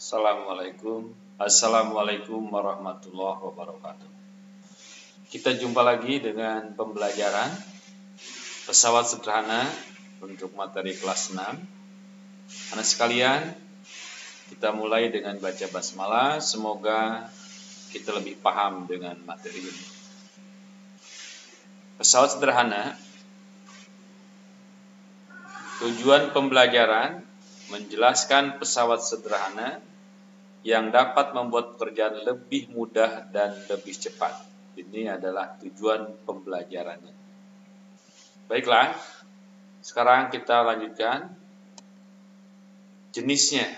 Assalamualaikum warahmatullahi wabarakatuh. Kita jumpa lagi dengan pembelajaran pesawat sederhana untuk materi kelas 6. Anak sekalian, kita mulai dengan baca basmalah. Semoga kita lebih paham dengan materi ini. Pesawat sederhana. Tujuan pembelajaran menjelaskan pesawat sederhana yang dapat membuat pekerjaan lebih mudah dan lebih cepat. Ini adalah tujuan pembelajarannya. Baiklah, sekarang kita lanjutkan jenisnya.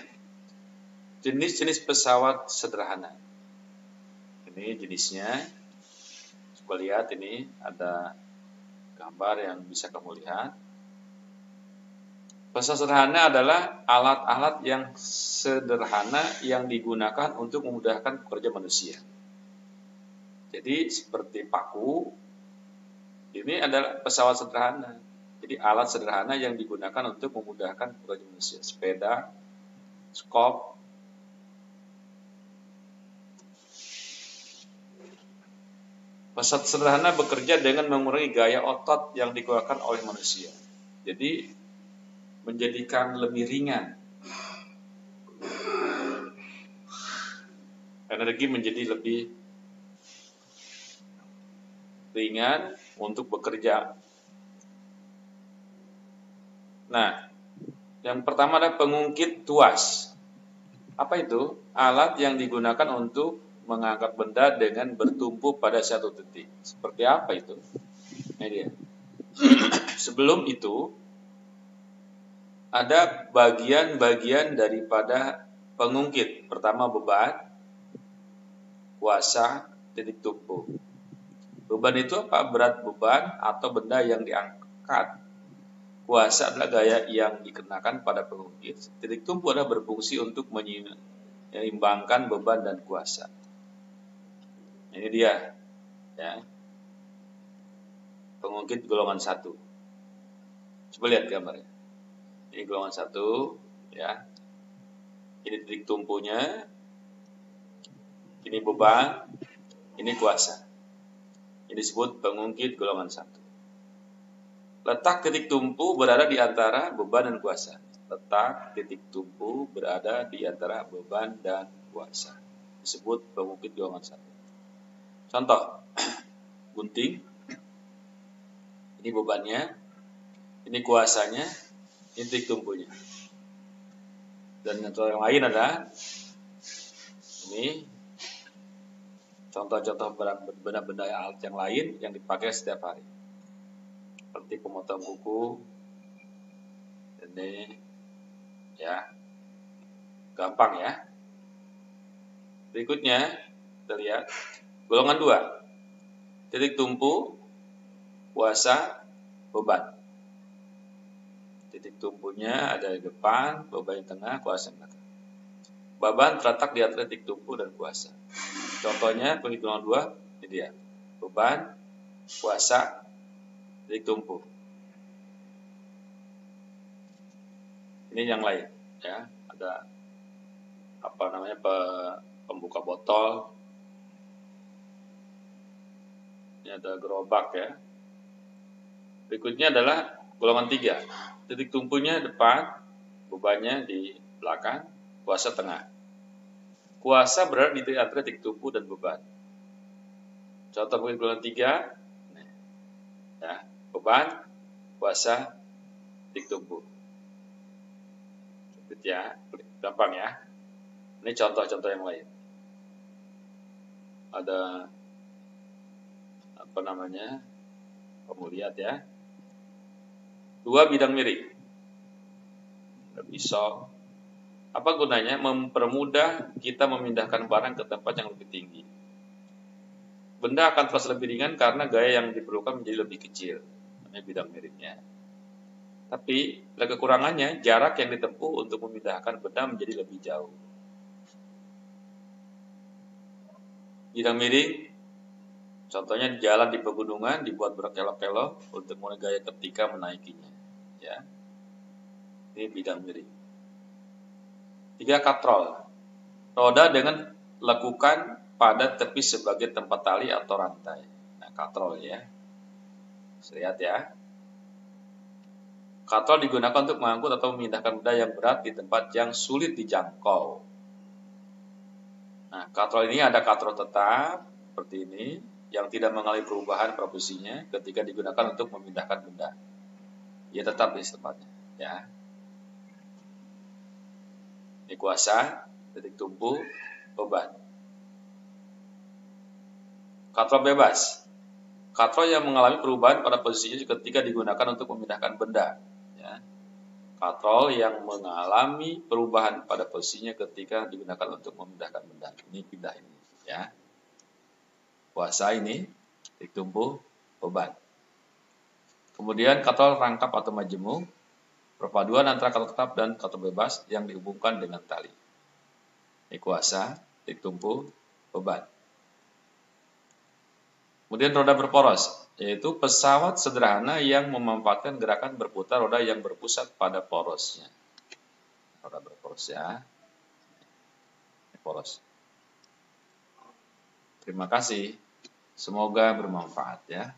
Jenis-jenis pesawat sederhana. Ini jenisnya. Coba lihat, ini ada gambar yang bisa kamu lihat. Pesawat sederhana adalah alat-alat yang sederhana yang digunakan untuk memudahkan pekerjaan manusia. Jadi seperti paku, ini adalah pesawat sederhana. Jadi alat sederhana yang digunakan untuk memudahkan pekerjaan manusia. Sepeda, skop. Pesawat sederhana bekerja dengan mengurangi gaya otot yang dikeluarkan oleh manusia. Jadi menjadikan lebih ringan. Energi menjadi lebih ringan untuk bekerja. Nah, yang pertama adalah pengungkit tuas. Apa itu? Alat yang digunakan untuk mengangkat benda dengan bertumpu pada satu titik. Seperti apa itu? Ini dia. Sebelum itu, ada bagian-bagian daripada pengungkit. Pertama beban, kuasa, titik tumpu. Beban itu apa? Berat beban atau benda yang diangkat. Kuasa adalah gaya yang dikenakan pada pengungkit. Titik tumpu adalah berfungsi untuk menyeimbangkan beban dan kuasa. Ini dia, ya. Pengungkit golongan 1. Coba lihat gambarnya. Ini golongan 1, ya. Ini titik tumpunya. Ini beban, ini kuasa. Ini disebut pengungkit golongan 1. Letak titik tumpu berada di antara beban dan kuasa. Letak titik tumpu berada di antara beban dan kuasa. Disebut pengungkit golongan 1. Contoh, gunting. Ini bebannya, ini kuasanya, ini titik tumpunya. Dan contoh yang lain adalah ini contoh-contoh benda-benda alat yang lain yang dipakai setiap hari. Seperti pemotong kuku. Ini ya. Gampang ya. Berikutnya kita lihat golongan 2. Titik tumpu, kuasa, beban. Titik tumpunya ada di depan, beban di tengah, kuasa di belakang. Beban terletak di antara titik tumpu dan kuasa. Contohnya pengungkit golongan 2, ini dia. Beban, kuasa, titik tumpu. Ini yang lain, ya. Ada pembuka botol. Ini ada gerobak ya. Berikutnya adalah golongan 3. Titik tumpunya depan, bebannya di belakang, kuasa tengah. Kuasa berada di antara titik tumpu dan beban. Contoh pengungkit golongan 3, ya, beban, kuasa, titik tumpu. Ya, gampang ya. Ini contoh-contoh yang lain. Ada kamu lihat ya. 2 bidang miring. Pisau. Apa gunanya? Mempermudah kita memindahkan barang ke tempat yang lebih tinggi. Benda akan terasa lebih ringan karena gaya yang diperlukan menjadi lebih kecil. Ini bidang miringnya. Tapi kekurangannya, jarak yang ditempuh untuk memindahkan benda menjadi lebih jauh. Bidang miring, contohnya jalan di pegunungan dibuat berkelok-kelok untuk mengurangi gaya ketika menaikinya. Ya, ini bidang miring. 3 katrol. roda dengan lekukan pada tepi sebagai tempat tali atau rantai. Nah, katrol ya. Lihat ya. Katrol digunakan untuk mengangkut atau memindahkan benda yang berat di tempat yang sulit dijangkau. Nah, katrol ini ada katrol tetap seperti ini yang tidak mengalami perubahan posisinya ketika digunakan untuk memindahkan benda. Ia tetap di tempatnya, ya. Ini kuasa, titik tumpu, beban. Katrol bebas. Katrol yang mengalami perubahan pada posisinya ketika digunakan untuk memindahkan benda, ya. Katrol yang mengalami perubahan pada posisinya ketika digunakan untuk memindahkan benda. Ini pindah ini, ya. Kuasa ini, titik tumpu, beban. Kemudian katrol rangkap atau majemuk, perpaduan antara katrol tetap dan katrol bebas yang dihubungkan dengan tali. Ini kuasa, titik tumpu, beban. Kemudian roda berporos, yaitu pesawat sederhana yang memanfaatkan gerakan berputar roda yang berpusat pada porosnya. Roda berporos ya. Ini poros. Terima kasih. Semoga bermanfaat ya.